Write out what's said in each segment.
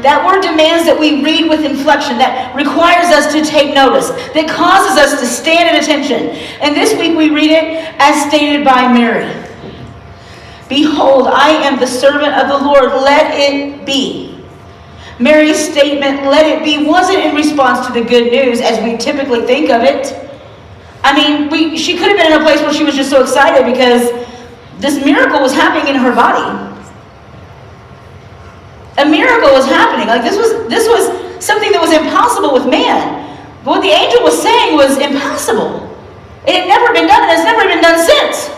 That word demands that we read with inflection, that requires us to take notice, that causes us to stand at attention. And this week we read it as stated by Mary. Behold, I am the servant of the Lord, let it be. Mary's statement, let it be, wasn't in response to the good news as we typically think of it. I mean, she could have been in a place where she was just so excited because this miracle was happening in her body. A miracle was happening. Like this was something that was impossible with man. But what the angel was saying was impossible. It had never been done, and it's never been done since.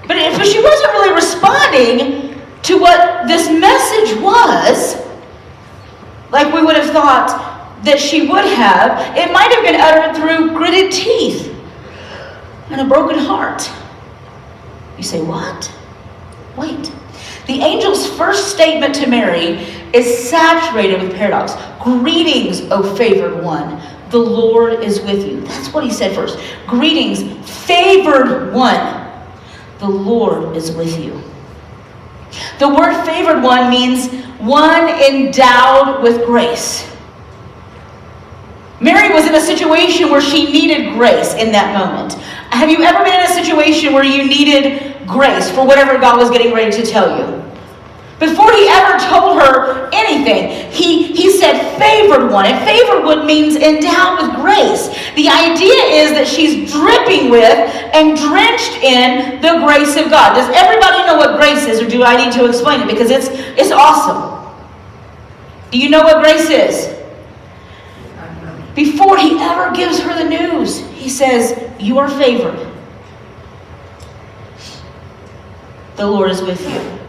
But she wasn't really responding to what this message was, like we would have thought that she would have. It might have been uttered through gritted teeth and a broken heart. You say, what? Wait. The angel's first statement to Mary is saturated with paradox. Greetings, O favored one. The Lord is with you. That's what he said first. Greetings, favored one. The Lord is with you. The word favored one means one endowed with grace. Mary was in a situation where she needed grace in that moment. Have you ever been in a situation where you needed grace for whatever God was getting ready to tell you? Before he ever told her anything, he said favored one. And favored one means endowed with grace. The idea is that she's dripping with and drenched in the grace of God. Does everybody know what grace is, or do I need to explain it? Because it's awesome. Do you know what grace is? Before he ever gives her the news, he says, you are favored. The Lord is with you.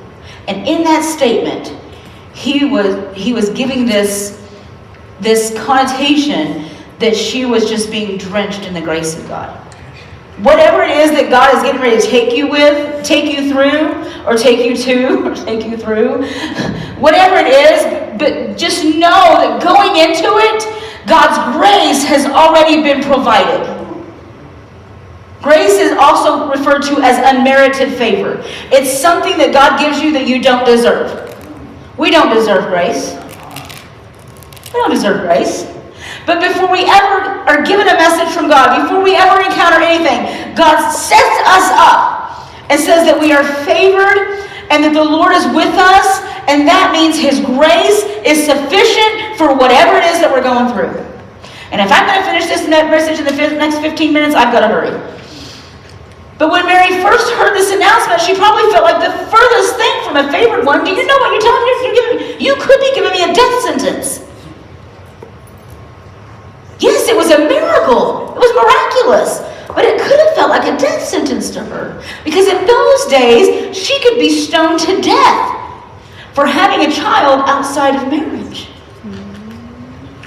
And in that statement, he was giving this connotation that she was just being drenched in the grace of God. Whatever it is that God is getting ready to take you through, or take you through, whatever it is, but just know that going into it, God's grace has already been provided. Grace is also referred to as unmerited favor. It's something that God gives you that you don't deserve. We don't deserve grace. We don't deserve grace. But before we ever are given a message from God, before we ever encounter anything, God sets us up and says that we are favored and that the Lord is with us, and that means his grace is sufficient for whatever it is that we're going through. And if I'm going to finish this message in the next 15 minutes, I've got to hurry. But when Mary first heard this announcement, she probably felt like the furthest thing from a favored one. Do you know what you're telling me? You could be giving me a death sentence. Yes, it was a miracle. It was miraculous. But it could have felt like a death sentence to her. Because in those days, she could be stoned to death for having a child outside of marriage.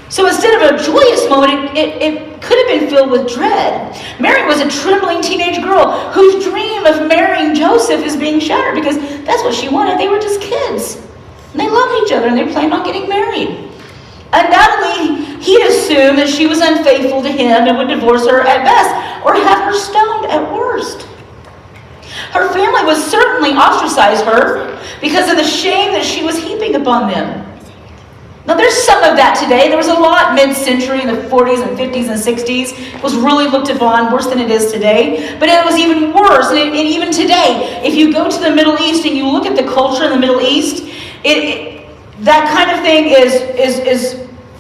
So instead of a joyous moment, it could have been filled with dread. Mary was a trembling teenage girl whose dream of marrying Joseph is being shattered because that's what she wanted. They were just kids. And they loved each other and they planned on getting married. Undoubtedly, he'd assumed that she was unfaithful to him and would divorce her at best or have her stoned at worst. Her family would certainly ostracize her because of the shame that she was heaping upon them. Now, there's some of that today. There was a lot mid-century in the 40s and 50s and 60s. It was really looked upon worse than it is today. But it was even worse. And even today, if you go to the Middle East and you look at the culture in the Middle East, that kind of thing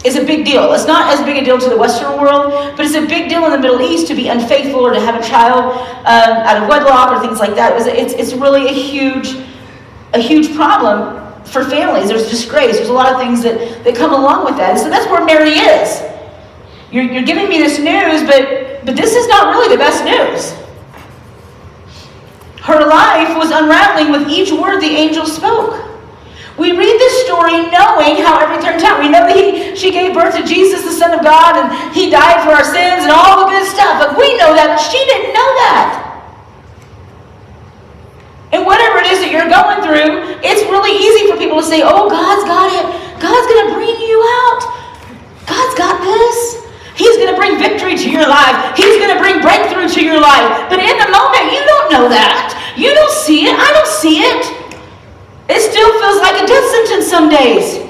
is a big deal. It's not as big a deal to the Western world, but it's a big deal in the Middle East to be unfaithful or to have a child out of wedlock or things like that. It's really a huge problem for families. There's disgrace. There's a lot of things that come along with that. And so that's where Mary is. You're giving me this news, but this is not really the best news. Her life was unraveling with each word the angel spoke. We read this story knowing how everything turned out. We know that she gave birth to Jesus, the Son of God, and he died for our sins and all the good stuff. But we know that, but she didn't know that. And whatever it is that you're going through, it's really easy for people to say, oh, God's got it. God's going to bring you out. God's got this. He's going to bring victory to your life. He's going to bring breakthrough to your life. But in the moment, you don't know that. You don't see it. I don't see it. It's still still feels like a death sentence some days.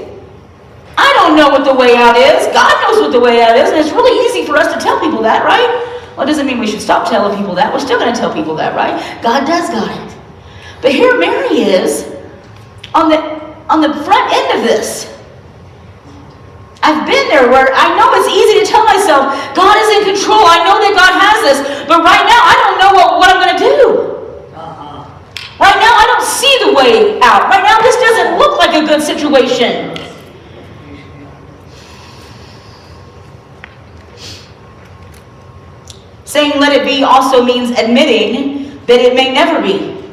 I don't know what the way out is. God knows what the way out is, and it's really easy for us to tell people that, right? Well, it doesn't mean we should stop telling people that. We're still going to tell people that, right? God does got it. But here Mary is on the front end of this. I've been there where I know it's easy to tell myself, God is in control. I know that God has this. But right now, I don't know what I'm going to do. Right now, I don't see the way out. Right now, this doesn't look like a good situation. Saying let it be also means admitting that it may never be.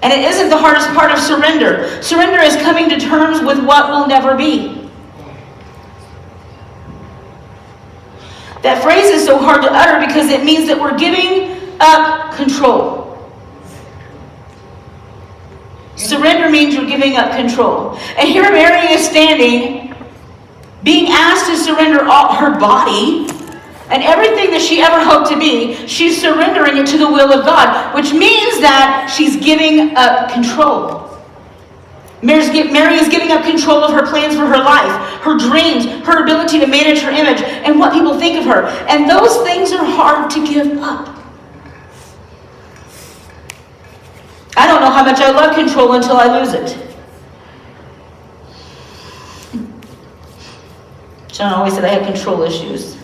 And it isn't the hardest part of surrender. Surrender is coming to terms with what will never be. That phrase is so hard to utter because it means that we're giving up control. Surrender means you're giving up control. And here Mary is standing, being asked to surrender all her body and everything that she ever hoped to be. She's surrendering it to the will of God, which means that she's giving up control. Mary is giving up control of her plans for her life, her dreams, her ability to manage her image, and what people think of her. And those things are hard to give up. I don't know how much I love control until I lose it. John always said I had control issues.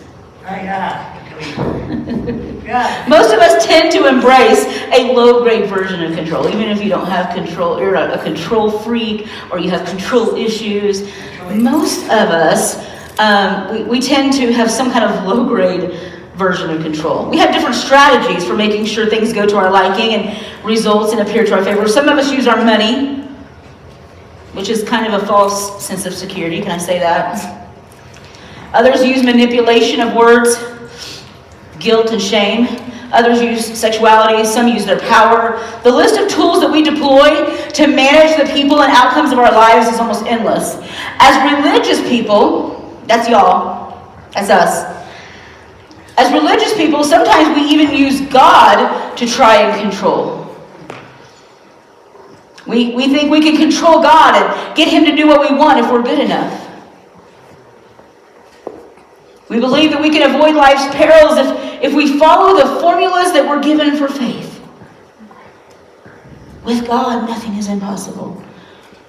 Most of us tend to embrace a low-grade version of control, even if you don't have control, you're a control freak, or you have control issues. Most of us, we tend to have some kind of low-grade version of control. We have different strategies for making sure things go to our liking and results and appear to our favor. Some of us use our money, which is kind of a false sense of security. Can I say that? Others use manipulation of words, guilt and shame. Others use sexuality. Some use their power. The list of tools that we deploy to manage the people and outcomes of our lives is almost endless. As religious people, that's y'all, that's us. As religious people, sometimes we even use God to try and control. We think we can control God and get Him to do what we want if we're good enough. We believe that we can avoid life's perils if we follow the formulas that we're given for faith. With God, nothing is impossible.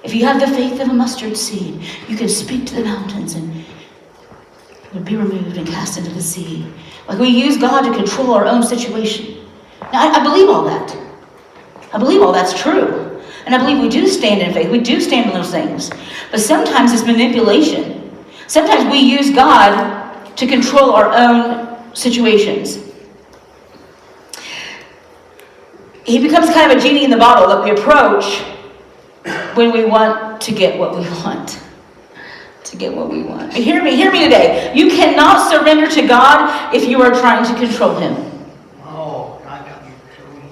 If you have the faith of a mustard seed, you can speak to the mountains and it would be removed and cast into the sea. Like we use God to control our own situation. Now, I believe all that. I believe all that's true. And I believe we do stand in faith. We do stand in those things. But sometimes it's manipulation. Sometimes we use God to control our own situations. He becomes kind of a genie in the bottle that we approach when we want to get what we want. To get what we want. But hear me today. You cannot surrender to God if you are trying to control Him. Oh, God got me controlling.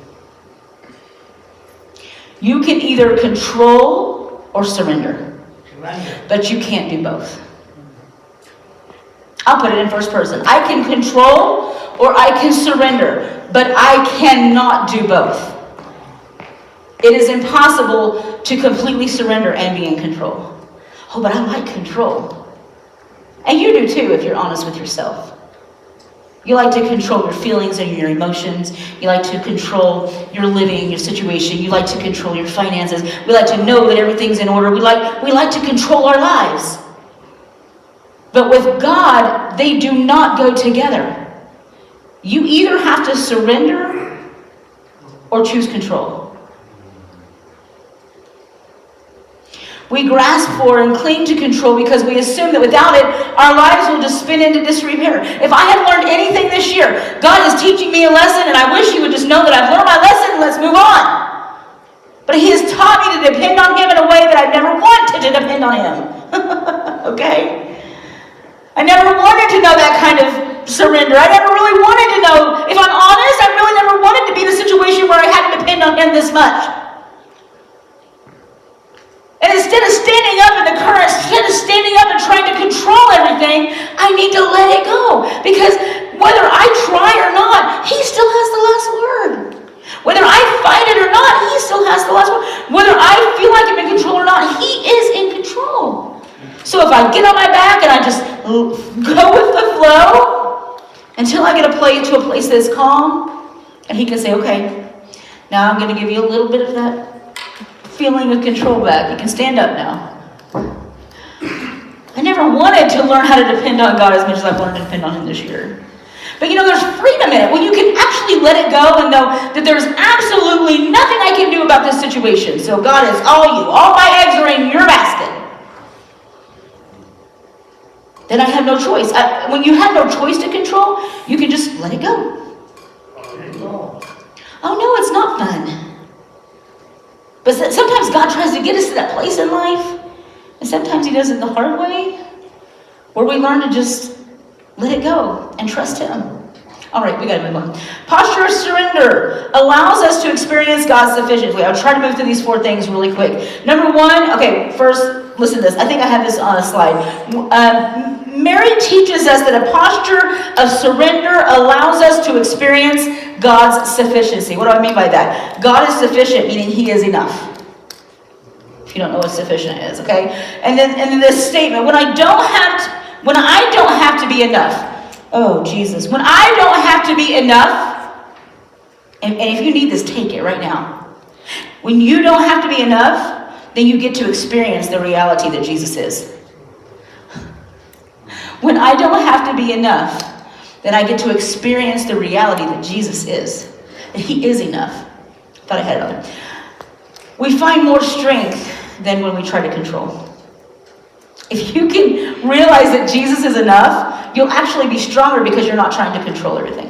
You can either control or surrender. Surrender. But you can't do both. I'll put it in first person. I can control or I can surrender, but I cannot do both. It is impossible to completely surrender and be in control. Oh, but I like control. And you do too, if you're honest with yourself. You like to control your feelings and your emotions. You like to control your living, your situation. You like to control your finances. We like to know that everything's in order. We like to control our lives. But with God, they do not go together. You either have to surrender or choose control. We grasp for and cling to control because we assume that without it, our lives will just spin into disrepair. If I have learned anything this year, God is teaching me a lesson, and I wish He would just know that I've learned my lesson and let's move on. But He has taught me to depend on Him in a way that I've never wanted to depend on Him. Okay? I never wanted to know that kind of surrender. I never really wanted to know. If I'm honest, I really never wanted to be in a situation where I had to depend on Him this much. And instead of standing up in the current, instead of standing up and trying to control everything, I need to let it go. Because whether I try or not, He still has the last word. Whether I fight it or not, He still has the last word. Whether I So if I get on my back and I just go with the flow until I get to a place that's calm, and he can say, okay, now I'm going to give you a little bit of that feeling of control back. You can stand up now. I never wanted to learn how to depend on God as much as I wanted to depend on him this year. But there's freedom in it when you can actually let it go and know that there's absolutely nothing I can do about this situation. So God is all you. All my eggs are in your basket. Then I have no choice. When you have no choice to control, you can just let it go. Oh no, it's not fun. But sometimes God tries to get us to that place in life, and sometimes he does it the hard way, where we learn to just let it go and trust him. All right, we got to move on. Posture of surrender allows us to experience God's sufficiency. I'll try to move through these 4 things really quick. Number 1, okay, first, listen to this. I think I have this on a slide. Mary teaches us that a posture of surrender allows us to experience God's sufficiency. What do I mean by that? God is sufficient, meaning he is enough. If you don't know what sufficient is, okay? And then this statement, when I don't have to be enough. Oh, Jesus. When I don't have to be enough, and if you need this, take it right now. When you don't have to be enough, then you get to experience the reality that Jesus is. When I don't have to be enough, then I get to experience the reality that Jesus is. That he is enough. Thought I had it on there. We find more strength than when we try to control. If you can realize that Jesus is enough, you'll actually be stronger because you're not trying to control everything.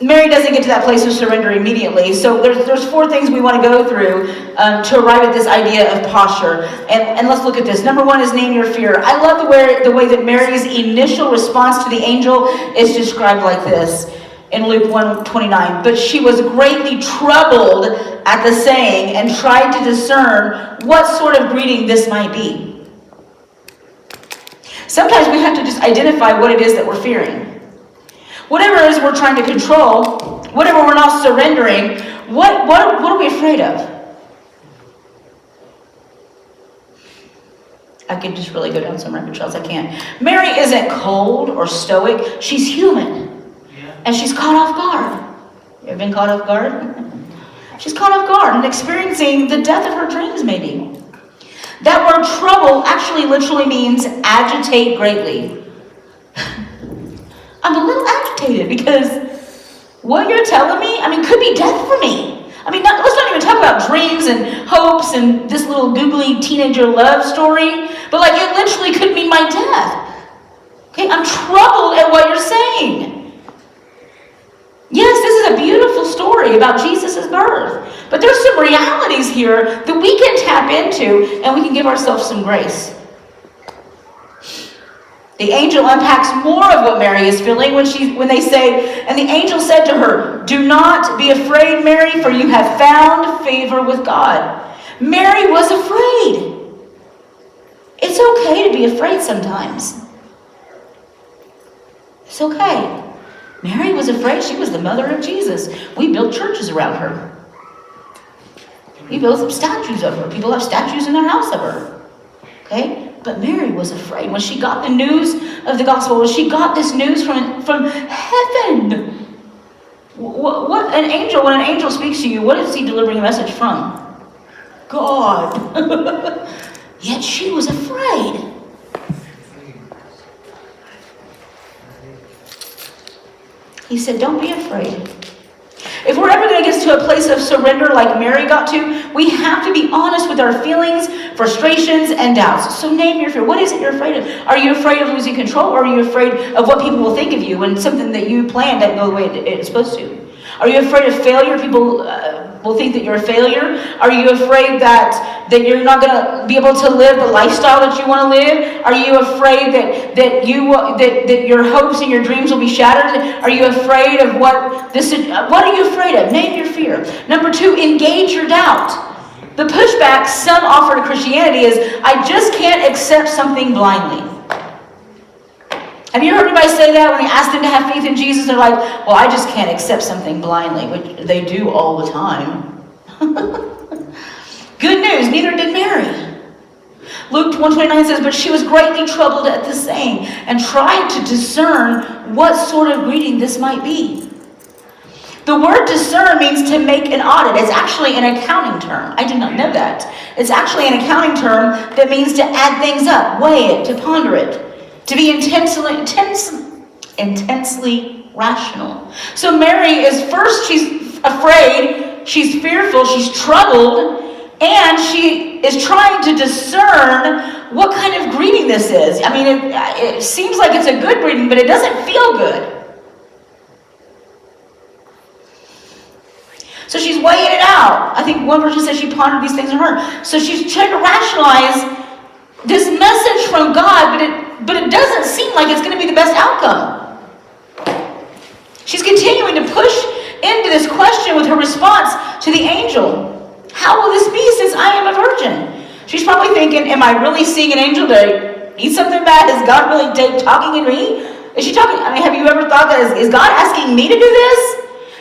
Mary doesn't get to that place of surrender immediately. So there's 4 things we want to go through to arrive at this idea of posture. And let's look at this. Number 1 is name your fear. I love the way that Mary's initial response to the angel is described like this in Luke 1:29. But she was greatly troubled at the saying and tried to discern what sort of greeting this might be. Sometimes we have to just identify what it is that we're fearing. Whatever it is we're trying to control, whatever we're not surrendering, what are we afraid of? I could just really go down some rabbit trails. I can't. Mary isn't cold or stoic. She's human. And she's caught off guard. You ever been caught off guard? She's caught off guard and experiencing the death of her dreams, maybe. That word trouble actually literally means agitate greatly. I'm a little agitated because what you're telling me, could be death for me. Let's not even talk about dreams and hopes and this little googly teenager love story, but it literally could mean my death. Okay, I'm troubled at what you're saying. Yes, this is a beautiful story about Jesus' birth, but there's some realities here that we can tap into and we can give ourselves some grace. The angel unpacks more of what Mary is feeling when they say, and the angel said to her, "Do not be afraid, Mary, for you have found favor with God." Mary was afraid. It's okay to be afraid sometimes. It's okay. Mary was afraid. She was the mother of Jesus. We built churches around her. We built some statues of her. People have statues in their house of her. Okay? But Mary was afraid. When she got the news of the gospel, when she got this news from heaven. When an angel speaks to you, what is he delivering a message from? God. Yet she was afraid. He said, don't be afraid. If we're ever going to get to a place of surrender like Mary got to, we have to be honest with our feelings, frustrations, and doubts. So name your fear. What is it you're afraid of? Are you afraid of losing control, or are you afraid of what people will think of you when something that you planned doesn't go the way it's supposed to? Are you afraid of failure? People will think that you're a failure. Are you afraid that you're not going to be able to live the lifestyle that you want to live? Are you afraid that your hopes and your dreams will be shattered? Are you afraid of what are you afraid of? Name your fear. Number 2, engage your doubt. The pushback some offer to Christianity is, I just can't accept something blindly. Have you heard anybody say that when you ask them to have faith in Jesus? They're like, well, I just can't accept something blindly, which they do all the time. Good news, neither did Mary. Luke 1:29 says, but she was greatly troubled at the saying and tried to discern what sort of greeting this might be. The word discern means to make an audit. It's actually an accounting term. I did not know that. It's actually an accounting term that means to add things up, weigh it, to ponder it, to be intensely rational. So Mary is first, she's afraid, she's fearful, she's troubled, and she is trying to discern what kind of greeting this is. I mean, it seems like it's a good greeting, but it doesn't feel good. So she's weighing it out. I think one version says she pondered these things in her. So she's trying to rationalize this message from God, but it doesn't seem like it's going to be the best outcome. She's continuing to push into this question with her response to the angel. How will this be since I am a virgin? She's probably thinking, am I really seeing an angel? Did I eat something bad? Is God really talking in me? Is she talking? I mean, have you ever thought that? Is God asking me to do this?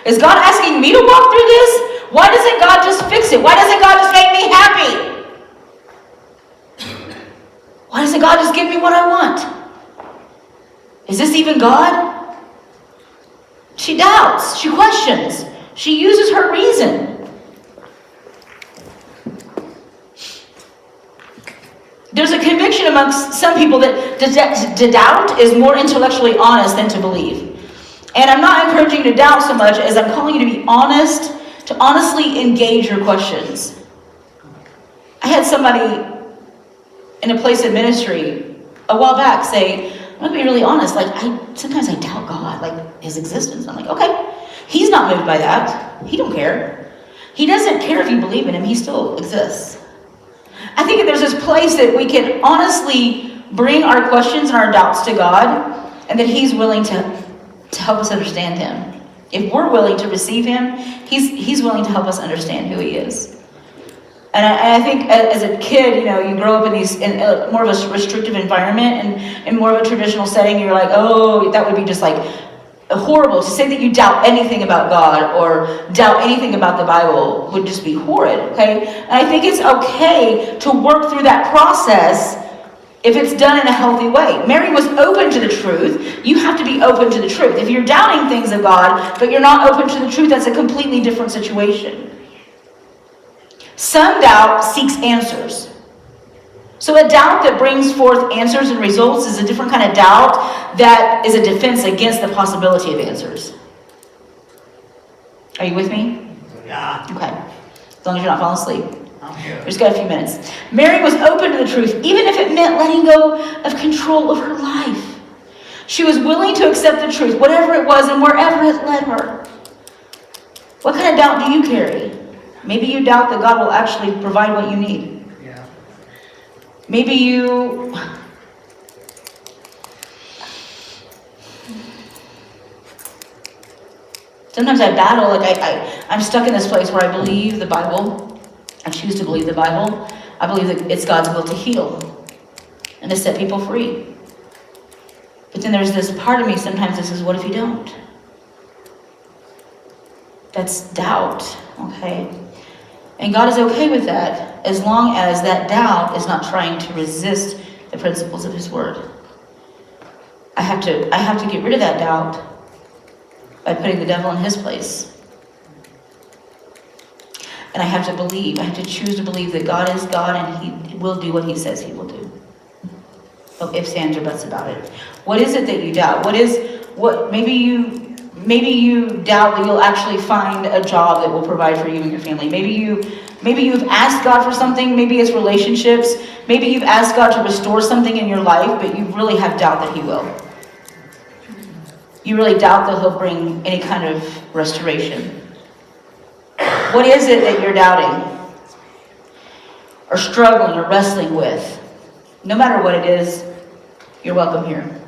Is God asking me to walk through this? Why doesn't God just fix it? Why doesn't God just make me happy? Why doesn't God just give me what I want? Is this even God? She doubts. She questions. She uses her reason. There's a conviction amongst some people that to doubt is more intellectually honest than to believe. And I'm not encouraging you to doubt so much as I'm calling you to be honest, to honestly engage your questions. I had somebody in a place of ministry a while back say, I'm going to be really honest, like sometimes I doubt God, like his existence. I'm like, okay, he's not moved by that. He don't care. He doesn't care if you believe in him, he still exists. I think that there's this place that we can honestly bring our questions and our doubts to God, and that he's willing to help us understand him. If we're willing to receive him, he's willing to help us understand who he is. And I think as a kid, you grow up in more of a restrictive environment and in more of a traditional setting. You're like, oh, that would be just like horrible. To say that you doubt anything about God or doubt anything about the Bible would just be horrid, okay? And I think it's okay to work through that process if it's done in a healthy way. Mary was open to the truth. You have to be open to the truth. If you're doubting things of God, but you're not open to the truth, that's a completely different situation. Some doubt seeks answers. So a doubt that brings forth answers and results is a different kind of doubt that is a defense against the possibility of answers. Are you with me? Yeah, Okay. As long as you're not falling asleep. I'm here. We just got a few minutes. Mary was open to the truth, even if it meant letting go of control of her life. She was willing to accept the truth, whatever it was and wherever it led her. What kind of doubt do you carry? Maybe you doubt that God will actually provide what you need. Yeah. Maybe you... Sometimes I battle, I'm stuck in this place where I believe the Bible. I choose to believe the Bible. I believe that it's God's will to heal and to set people free. But then there's this part of me sometimes that says, what if you don't? That's doubt, okay? And God is okay with that as long as that doubt is not trying to resist the principles of his word. I have to get rid of that doubt by putting the devil in his place. And I have to believe, I have to choose to believe that God is God and he will do what he says he will do. No ifs, ands, or buts about it. What is it that you doubt? Maybe you doubt that you'll actually find a job that will provide for you and your family. Maybe you've asked God for something, maybe it's relationships. Maybe you've asked God to restore something in your life, but you really have doubt that he will. You really doubt that he'll bring any kind of restoration. What is it that you're doubting or struggling or wrestling with? No matter what it is, you're welcome here.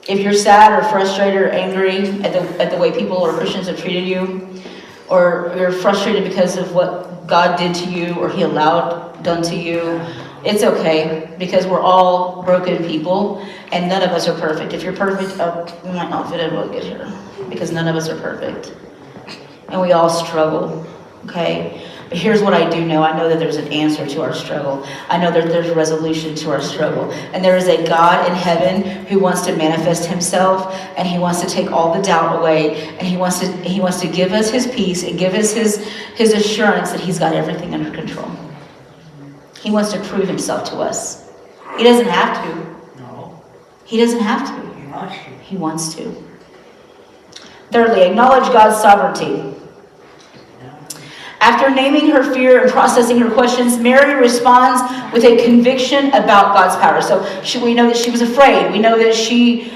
If you're sad or frustrated or angry at the way people or Christians have treated you, or you're frustrated because of what God did to you or he allowed done to you, it's okay, because we're all broken people and none of us are perfect. If you're perfect, we might not fit in really good here, because none of us are perfect and we all struggle, okay? But here's what I do know. I know that there's an answer to our struggle. I know that there's resolution to our struggle. And there is a God in heaven who wants to manifest himself, and he wants to take all the doubt away, and he wants to give us his peace and give us his assurance that he's got everything under control. He wants to prove himself to us. He doesn't have to. No, He doesn't have to. he wants to. He wants to. Thirdly, acknowledge God's sovereignty. After naming her fear and processing her questions, Mary responds with a conviction about God's power. So we know that she was afraid. We know that she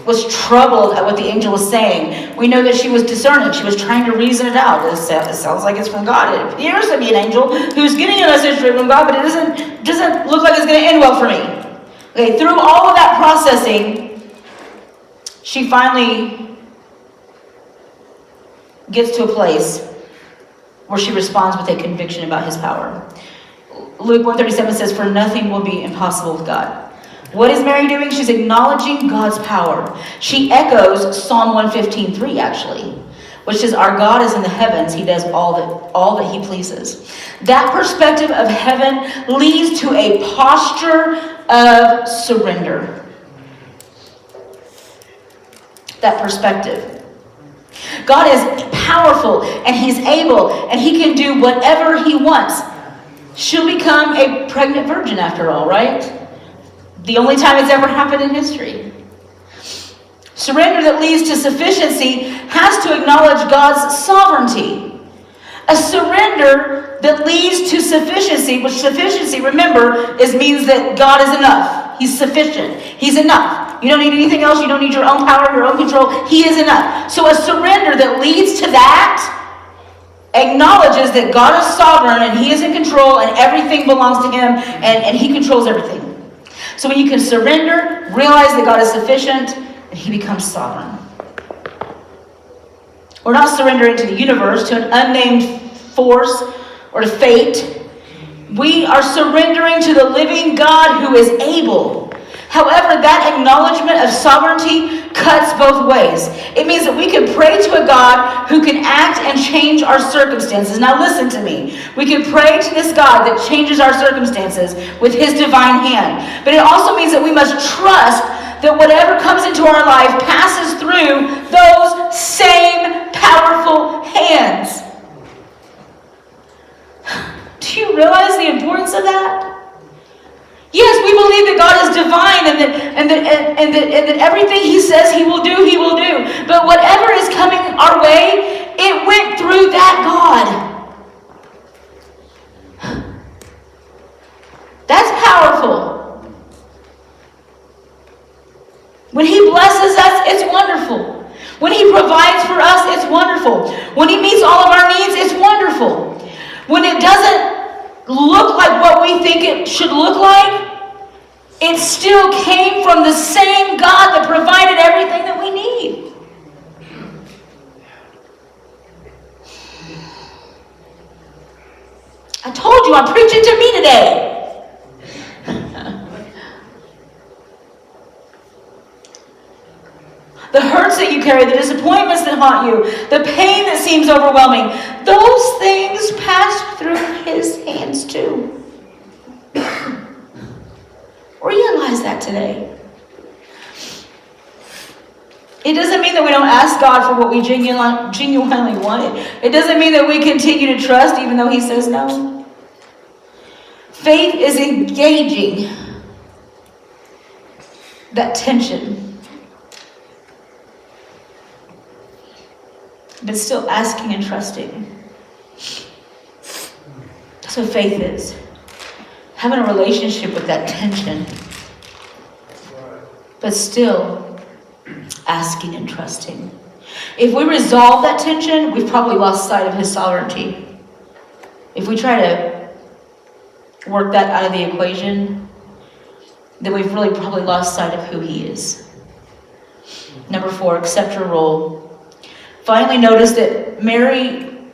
was troubled at what the angel was saying. We know that she was discerning. She was trying to reason it out. It sounds like it's from God. It appears to be an angel who's getting a message from God, but it doesn't look like it's going to end well for me. Okay, through all of that processing, she finally gets to a place where she responds with a conviction about his power. Luke 1:37 says, "For nothing will be impossible with God." What is Mary doing? She's acknowledging God's power. She echoes Psalm 115:3 actually, which says, "Our God is in the heavens. He does all that he pleases." That perspective of heaven leads to a posture of surrender. That perspective. God is powerful, and he's able, and he can do whatever he wants. She'll become a pregnant virgin after all, right? The only time it's ever happened in history. Surrender that leads to sufficiency has to acknowledge God's sovereignty. A surrender that leads to sufficiency, which sufficiency, remember, means that God is enough. He's sufficient. He's enough. You don't need anything else. You don't need your own power, your own control. He is enough. So a surrender that leads to that acknowledges that God is sovereign and he is in control and everything belongs to him and he controls everything. So when you can surrender, realize that God is sufficient, and he becomes sovereign. We're not surrendering to the universe, to an unnamed force, or to fate. We are surrendering to the living God who is able. However, that acknowledgement of sovereignty cuts both ways. It means that we can pray to a God who can act and change our circumstances. Now listen to me. We can pray to this God that changes our circumstances with his divine hand. But it also means that we must trust that whatever comes into our life passes through those same powerful hands. Do you realize the importance of that? Yes, we believe that God is divine and that everything he says he will do, he will do. But whatever is coming our way, it went through that God. That's powerful. When he blesses us, it's wonderful. When he provides for us, it's wonderful. When he meets all of our needs, it's wonderful. When it doesn't look like what we think it should look like, it still came from the same God that provided everything that we need. I told you, I'm preaching to me today. The hurts that you carry, the disappointments that haunt you, the pain that seems overwhelming, those things passed through his hands too. Realize that today. It doesn't mean that we don't ask God for what we genuinely want. It doesn't mean that we continue to trust even though he says no. Faith is engaging that tension, but still asking and trusting. That's what faith is. Having a relationship with that tension, but still asking and trusting. If we resolve that tension, we've probably lost sight of his sovereignty. If we try to work that out of the equation, then we've really probably lost sight of who he is. Number 4, accept your role. Finally, notice that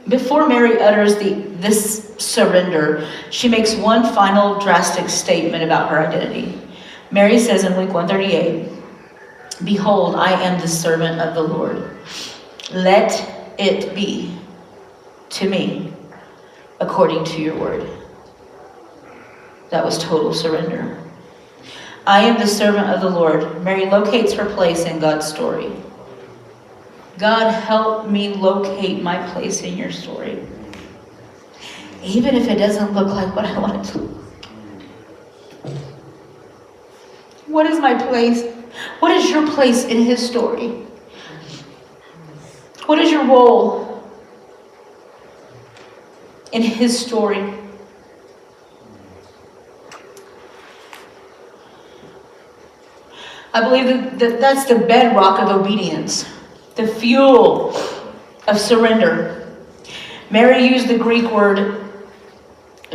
before Mary utters this surrender, she makes one final drastic statement about her identity. Mary says in Luke 1:38, "Behold, I am the servant of the Lord. Let it be to me according to your word. That was total surrender. I am the servant of the Lord. Mary locates her place in God's story. God, help me locate my place in your story. Even if it doesn't look like what I want it to look like. What is my place? What is your place in his story? What is your role in his story? I believe that that's the bedrock of obedience, the fuel of surrender. Mary used the Greek word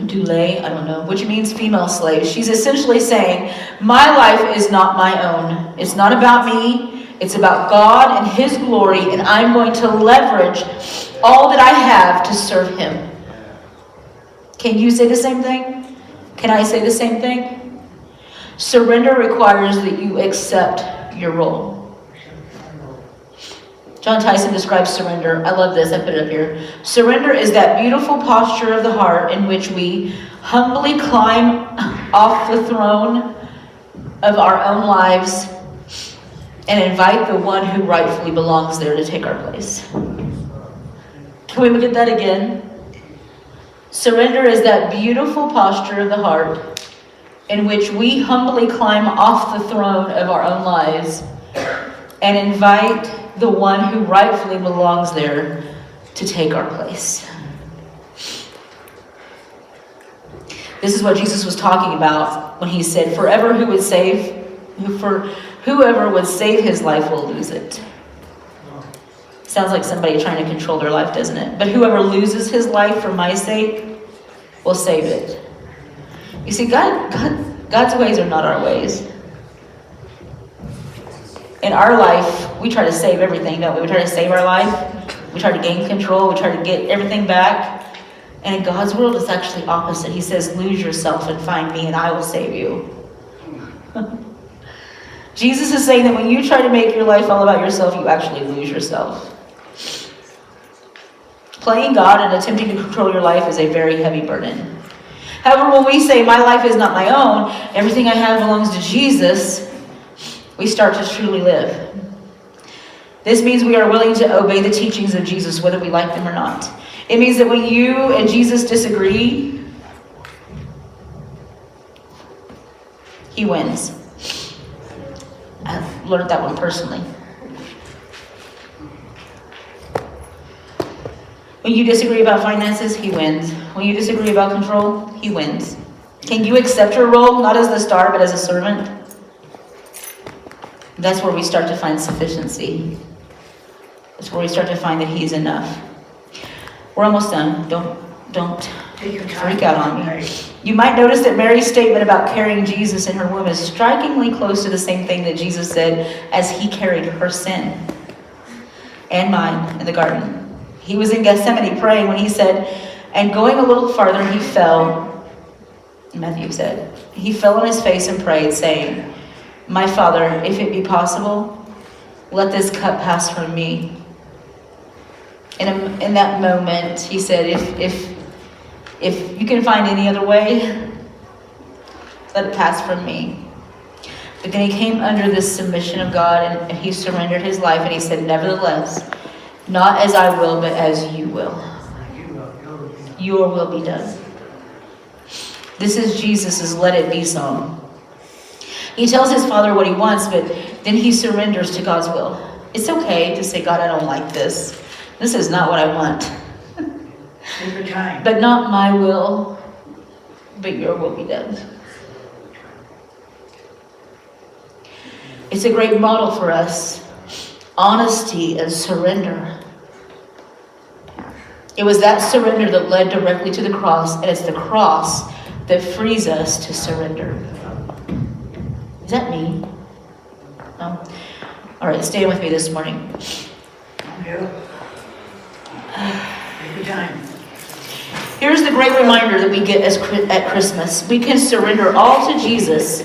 doule, I don't know, which means female slave. She's essentially saying, my life is not my own. It's not about me. It's about God and his glory, and I'm going to leverage all that I have to serve him. Can you say the same thing? Can I say the same thing? Surrender requires that you accept your role. John Tyson describes surrender. I love this. I put it up here. Surrender is that beautiful posture of the heart in which we humbly climb off the throne of our own lives and invite the one who rightfully belongs there to take our place. Can we look at that again? Surrender is that beautiful posture of the heart in which we humbly climb off the throne of our own lives and invite the one who rightfully belongs there to take our place. This is what Jesus was talking about when he said, whoever would save his life will lose it. Sounds like somebody trying to control their life, doesn't it? But whoever loses his life for my sake will save it. You see, God's ways are not our ways. In our life, we try to save everything, don't we? We try to save our life. We try to gain control. We try to get everything back. And in God's world, it's actually opposite. He says, lose yourself and find me, and I will save you. Jesus is saying that when you try to make your life all about yourself, you actually lose yourself. Playing God and attempting to control your life is a very heavy burden. However, when we say, my life is not my own, everything I have belongs to Jesus, we start to truly live. This means we are willing to obey the teachings of Jesus, whether we like them or not. It means that when you and Jesus disagree, he wins. I've learned that one personally. When you disagree about finances, he wins. When you disagree about control, he wins. Can you accept your role, not as the star, but as a servant? That's where we start to find sufficiency. That's where we start to find that he's enough. We're almost done. Don't freak out on me. You might notice that Mary's statement about carrying Jesus in her womb is strikingly close to the same thing that Jesus said as he carried her sin and mine in the garden. He was in Gethsemane praying when he said, and going a little farther, he fell, Matthew said, he fell on his face and prayed, saying, my Father, if it be possible, let this cup pass from me. In that moment, he said, if you can find any other way, let it pass from me. But then he came under this submission of God, and he surrendered his life, and he said, nevertheless, not as I will, but as you will. Your will be done. This is Jesus' let it be song. He tells his Father what he wants, but then he surrenders to God's will. It's okay to say, God, I don't like this. This is not what I want. But not my will, but your will be done. It's a great model for us. Honesty and surrender. It was that surrender that led directly to the cross, and it's the cross that frees us to surrender. Is that me? No? All right, stay with me this morning. Take your time. Here's the great reminder that we get at Christmas. We can surrender all to Jesus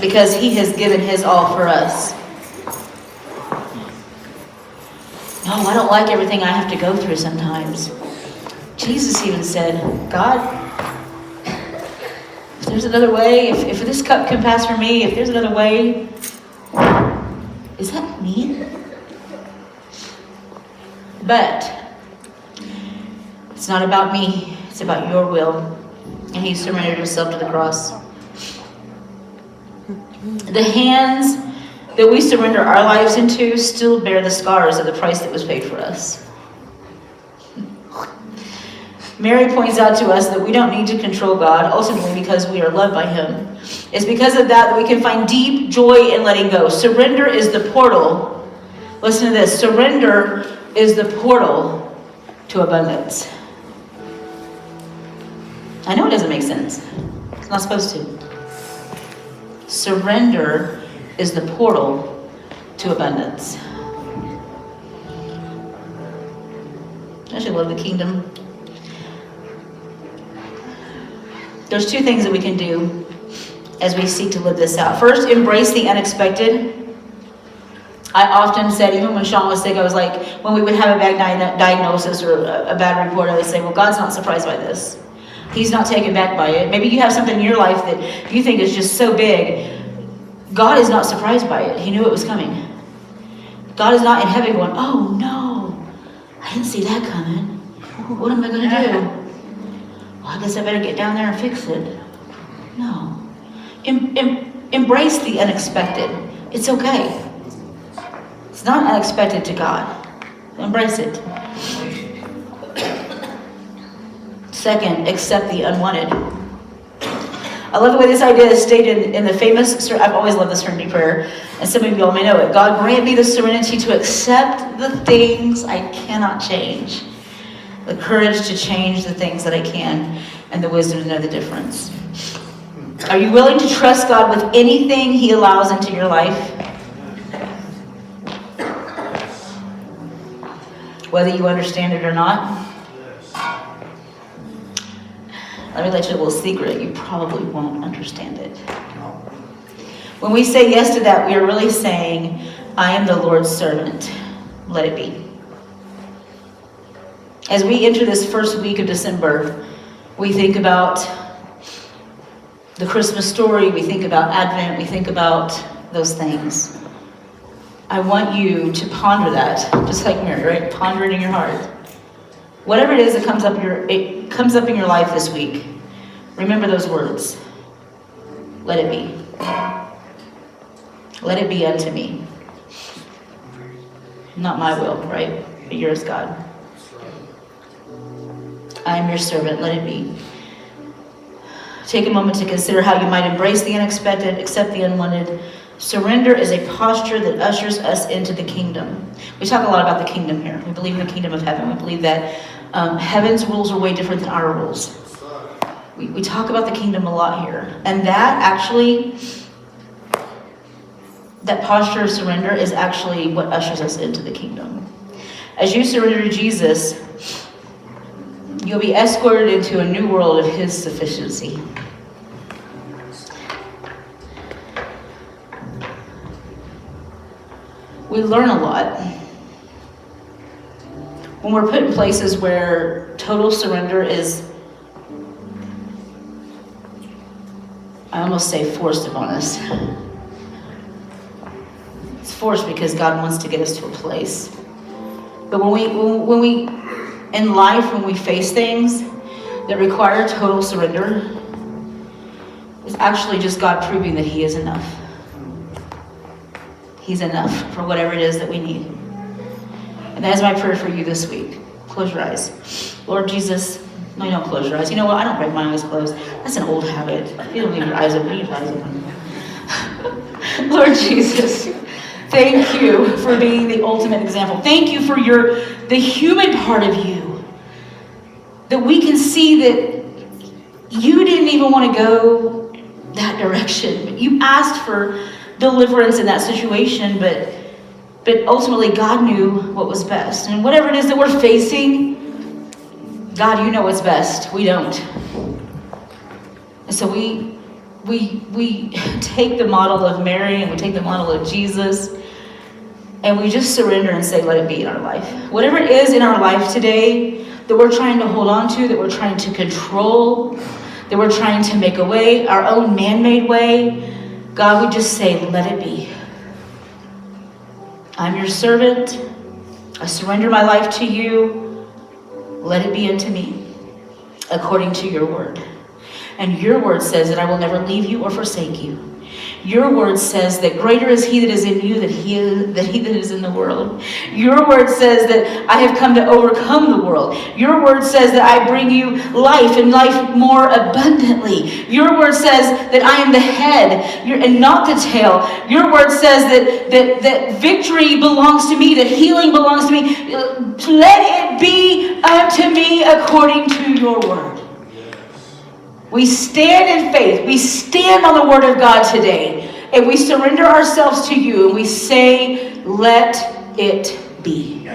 because he has given his all for us. Oh, I don't like everything I have to go through sometimes. Jesus even said, God, if there's another way, if this cup can pass for me, if there's another way, is that me? But it's not about me, it's about your will. And he surrendered himself to the cross. The hands that we surrender our lives into still bear the scars of the price that was paid for us. Mary points out to us that we don't need to control God, ultimately because we are loved by him. It's because of that we can find deep joy in letting go. Surrender is the portal. Listen to this. Surrender is the portal to abundance. I know it doesn't make sense. It's not supposed to. Surrender is the portal to abundance. Don't you love the kingdom? There's two things that we can do as we seek to live this out. First, embrace the unexpected. I often said, even when Sean was sick, I was like, when we would have a bad diagnosis or a bad report, I would say, well, God's not surprised by this. He's not taken back by it. Maybe you have something in your life that you think is just so big. God is not surprised by it. He knew it was coming. God is not in heaven going, oh no, I didn't see that coming. What am I going to do? Well, I guess I better get down there and fix it. No. Embrace the unexpected. It's okay. It's not unexpected to God. Embrace it. Second, accept the unwanted. I love the way this idea is stated in the famous, I've always loved the serenity prayer, and some of you all may know it. God, grant me the serenity to accept the things I cannot change, the courage to change the things that I can, and the wisdom to know the difference. Are you willing to trust God with anything he allows into your life? Whether you understand it or not? Let me let you a little secret. You probably won't understand it. When we say yes to that, we are really saying, I am the Lord's servant. Let it be. As we enter this first week of December, we think about the Christmas story, we think about Advent, we think about those things. I want you to ponder that, just like Mary, right? Ponder it in your heart. Whatever it is that comes up in your life this week, remember those words. Let it be. Let it be unto me. Not my will, right? But yours, God. I am your servant. Let it be. Take a moment to consider how you might embrace the unexpected, accept the unwanted. Surrender is a posture that ushers us into the kingdom. We talk a lot about the kingdom here. We believe in the kingdom of heaven. We believe that heaven's rules are way different than our rules. We talk about the kingdom a lot here. And that actually, that posture of surrender is actually what ushers us into the kingdom. As you surrender to Jesus, you'll be escorted into a new world of his sufficiency. We learn a lot when we're put in places where total surrender is, I almost say forced upon us. It's forced because God wants to get us to a place. But when we in life, when we face things that require total surrender, it's actually just God proving that he is enough. He's enough for whatever it is that we need. And that is my prayer for you this week. Close your eyes. Lord Jesus, no, don't close your eyes. You know what? I don't break my eyes closed. That's an old habit. You don't leave your eyes open. You leave your eyes open. Lord Jesus, thank you for being the ultimate example. Thank you for the human part of you. That we can see that you didn't even want to go that direction. You asked for deliverance in that situation, but ultimately God knew what was best. And whatever it is that we're facing, God, you know what's best. We don't. And so we take the model of Mary and we take the model of Jesus And we just surrender and say, let it be in our life. Whatever it is in our life today that we're trying to hold on to, that we're trying to control, that we're trying to make a way, our own man-made way, God, we just say, let it be. I'm your servant. I surrender my life to you. Let it be unto me, according to your word. And your word says that I will never leave you or forsake you. Your word says that greater is he that is in you than he that is in the world. Your word says that I have come to overcome the world. Your word says that I bring you life and life more abundantly. Your word says that I am the head and not the tail. Your word says that victory belongs to me, that healing belongs to me. Let it be unto me according to your word. We stand in faith. We stand on the word of God today. And we surrender ourselves to you. And we say, let it be.